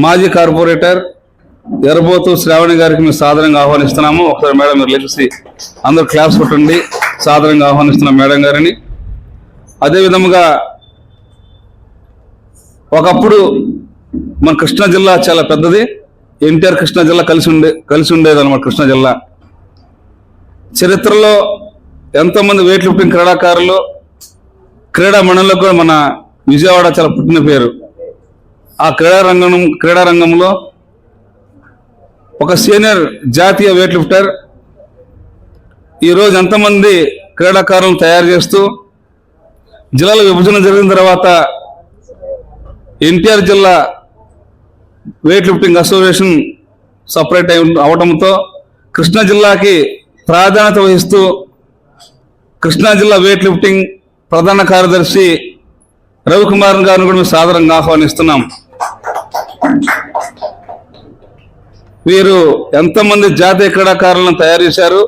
మాజీ కార్పొరేటర్ ఎర్రబోతు శ్రావణి గారికి మేము సాదరంగా ఆహ్వానిస్తున్నాము. ఒకసారి మేడం మీరు లేచి అందరూ క్లాప్స్ కొట్టండి. సాదరంగా ఆహ్వానిస్తున్నాం మేడం గారిని. అదేవిధముగా ఒకప్పుడు మన కృష్ణా జిల్లా చాలా పెద్దది. ఎన్టీఆర్ కృష్ణా జిల్లా కలిసి ఉండేది అనమాట. కృష్ణా జిల్లా చరిత్రలో ఎంతోమంది వెయిట్ లిఫ్టింగ్ క్రీడాకారులు, క్రీడా మండలిలో కూడా మన విజయవాడ చాలా పుట్టిన పేరు. ఆ క్రీడా రంగంలో ఒక సీనియర్ జాతీయ వెయిట్ లిఫ్టర్ ఈరోజు ఎంతమంది క్రీడాకారులను తయారు చేస్తూ జిల్లాల విభజన జరిగిన తర్వాత ఎన్టీఆర్ జిల్లా వెయిట్ లిఫ్టింగ్ అసోసియేషన్ సపరేట్ అవడంతో కృష్ణా జిల్లాకి ప్రాధాన్యత వహిస్తూ కృష్ణా జిల్లా వెయిట్ లిఫ్టింగ్ ప్రధాన కార్యదర్శి రవికుమార్ గారిని కూడా మేము సాదరంగా ఆహ్వానిస్తున్నాం. వీరు ఎంతమంది జాతీయ క్రీడాకారులను తయారు చేశారు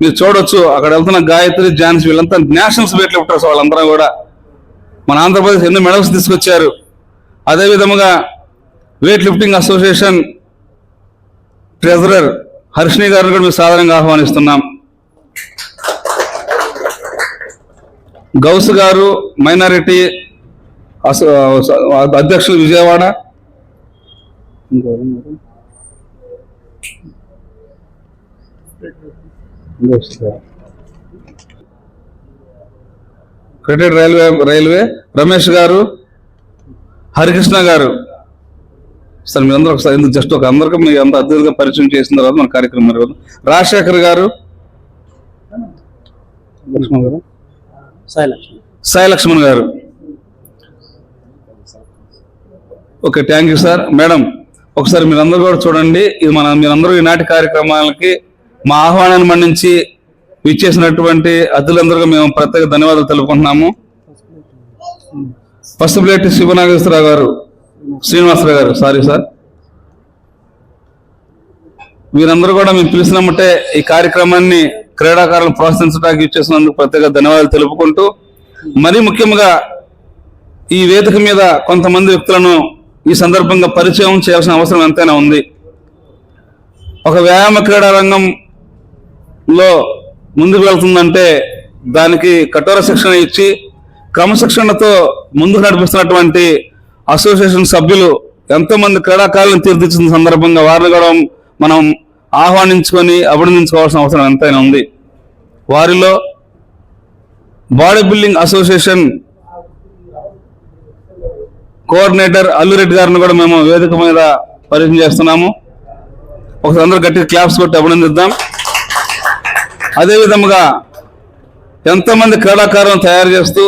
మీరు చూడొచ్చు. అక్కడ వెళ్తున్న గాయత్రి, ఝాన్సీ వీళ్ళంతా నేషనల్స్ వెయిట్ లిఫ్టర్స్. వాళ్ళందరూ కూడా మన ఆంధ్రప్రదేశ్ ఎన్నో మెడల్స్ తీసుకొచ్చారు. అదేవిధముగా weight lifting association treasurer Harshini గారిని కూడా మేము సాధారణంగా ఆహ్వానిస్తున్నాం. గౌస్ గారు మైనారిటీ అధ్యక్షులు విజయవాడ, క్రెడిట్ రైల్వే రమేష్ గారు, హరికృష్ణ గారు. సార్ మీరందరూ ఒకసారి ఎందుకు జస్ట్ ఒక అందరికీ మీరు అంత అద్భుతంగా పరిచయం చేసిన తర్వాత మన కార్యక్రమం జరగదు. రాజశేఖర్ గారు, సాయి లక్ష్మణ్ గారు. Okay, thank you sir. Madam ఒకసారి మీరందరూ కూడా చూడండి. ఇది మీరందరూ ఈనాటి కార్యక్రమాలకి మా ఆహ్వానాన్ని మన్నించి విచ్చేసినటువంటి అతిథులందరికీ మేము ప్రత్యేక ధన్యవాదాలు తెలుపుకుంటున్నాము. పసుపులేటి శివనాగేశ్వరరావు గారు, శ్రీనివాసరావు గారు, సారీ సార్. వీరందరూ కూడా మేము పిలిచినమ్మంటే ఈ కార్యక్రమాన్ని క్రీడాకారులను ప్రోత్సహించడానికి ఇచ్చేసినందుకు ప్రత్యేక ధన్యవాదాలు తెలుపుకుంటూ, మరీ ముఖ్యంగా ఈ వేదిక మీద కొంతమంది వ్యక్తులను ఈ సందర్భంగా పరిచయం చేయాల్సిన అవసరం ఎంతైనా ఉంది. ఒక వ్యాయామ క్రీడా రంగంలో ముందుకు వెళ్తుందంటే దానికి కఠోర శిక్షణ ఇచ్చి క్రమశిక్షణతో ముందుకు నడిపిస్తున్నటువంటి అసోసియేషన్ సభ్యులు ఎంతోమంది క్రీడాకారులను తీర్చిదిద్దిన సందర్భంగా వారిని కూడా మనం ఆహ్వానించుకొని అభినందించుకోవాల్సిన అవసరం ఎంతైనా ఉంది. వారిలో body building association coordinator Allureddy గారిని కూడా మేము వేదిక మీద పరిచయం చేస్తున్నాము. ఒకసారి అందరూ గట్టిగా క్లాప్స్ కొట్టి అభినందిద్దాం. అదేవిధంగా ఎంతోమంది క్రీడాకారులను తయారు చేస్తూ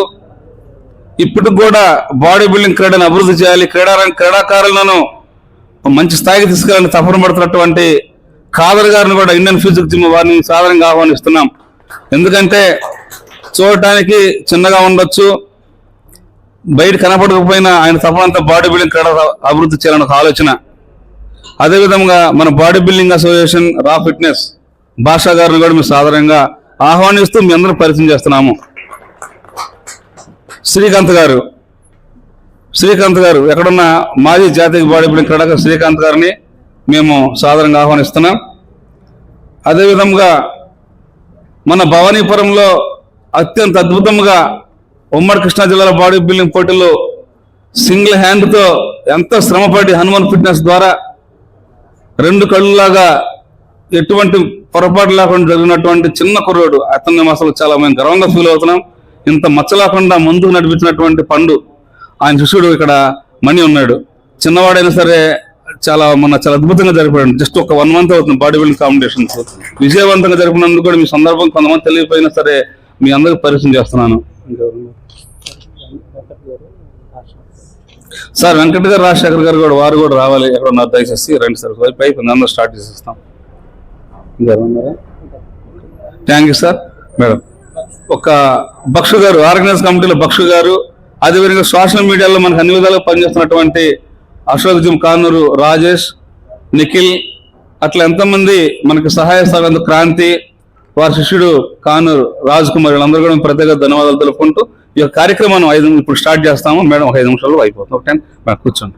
ఇప్పటికి కూడా బాడీ బిల్డింగ్ క్రీడను అభివృద్ధి చేయాలి, క్రీడాకారులను మంచి స్థాయికి తీసుకెళ్ళాలని తపన పడుతున్నటువంటి ఖాదర్ గారిని కూడా ఇండియన్ ఫిజిక్స్ జిమ్ వారిని సాధారణంగా ఆహ్వానిస్తున్నాం. ఎందుకంటే చూడటానికి చిన్నగా ఉండొచ్చు, బయట కనపడకపోయినా ఆయన తపనంతా బాడీ బిల్డింగ్ క్రీడ అభివృద్ధి చేయాలని ఒక ఆలోచన. అదేవిధంగా మన బాడీ బిల్డింగ్ అసోసియేషన్ రా ఫిట్నెస్ భాషా గారిని కూడా మేము సాధారణంగా ఆహ్వానిస్తూ మీ అందరూ పరిచయం చేస్తున్నాము. శ్రీకాంత్ గారు ఎక్కడున్న మాజీ జాతీయ బాడీ బిల్డింగ్ క్రీడాకారు శ్రీకాంత్ గారిని మేము సాధారణంగా ఆహ్వానిస్తున్నాం. అదేవిధంగా మన భవానీపురంలో అత్యంత అద్భుతంగా ఉమ్మడి కృష్ణా జిల్లాలో బాడీ బిల్డింగ్ పోటీలు సింగిల్ హ్యాండ్తో ఎంతో శ్రమపడి హనుమాన్ ఫిట్నెస్ ద్వారా 2 కళ్ళులాగా ఎటువంటి పొరపాటు లేకుండా జరిగినటువంటి చిన్న కుర్రోడు. అతన్ని అసలు చాలా మేము గర్వంగా ఫీల్ అవుతున్నాం. ఇంత మచ్చ లేకుండా ముందుకు నడిపించినటువంటి పండు ఆయన శిష్యుడు ఇక్కడ మణి ఉన్నాడు. చిన్నవాడైనా సరే చాలా అద్భుతంగా జరిపాడు. జస్ట్ ఒక 1 month అవుతుంది బాడీ బిల్డింగ్ కాంపిటీషన్స్ విజయవంతంగా జరిపినందుకు కూడా మీ సందర్భం కొంతమంది తెలియపోయినా సరే మీ అందరికి పరిచయం చేస్తున్నాను. సార్ వెంకట గారు, రాజశేఖర్ గారు కూడా వారు కూడా రావాలి. ఎక్కడ ఉన్నారు దయచేసి రండి సార్. వైపు అయిపోయింది, అందరూ స్టార్ట్ చేసేస్తాం. Thank you sir. మేడం ఒక బక్షు గారు, ఆర్గనైజ్ కమిటీలో బక్షు గారు, అదేవిధంగా సోషల్ మీడియాలో మనకు అన్ని విధాలుగా పనిచేస్తున్నటువంటి అశోక్ జిమ్ కానూరు రాజేష్, నిఖిల్, అట్లా ఎంతమంది మనకి సహాయ సహకారం క్రాంతి, వారి శిష్యుడు కానూరు రాజ్ కుమార్, వీళ్ళందరూ కూడా ప్రత్యేక ధన్యవాదాలు తెలుపుకుంటూ ఈ కార్యక్రమాన్ని ఇప్పుడు స్టార్ట్ చేస్తాము. మేడం ఒక 5 నిమిషాల్లో అయిపోతుంది. ఓకే, కూర్చోండి.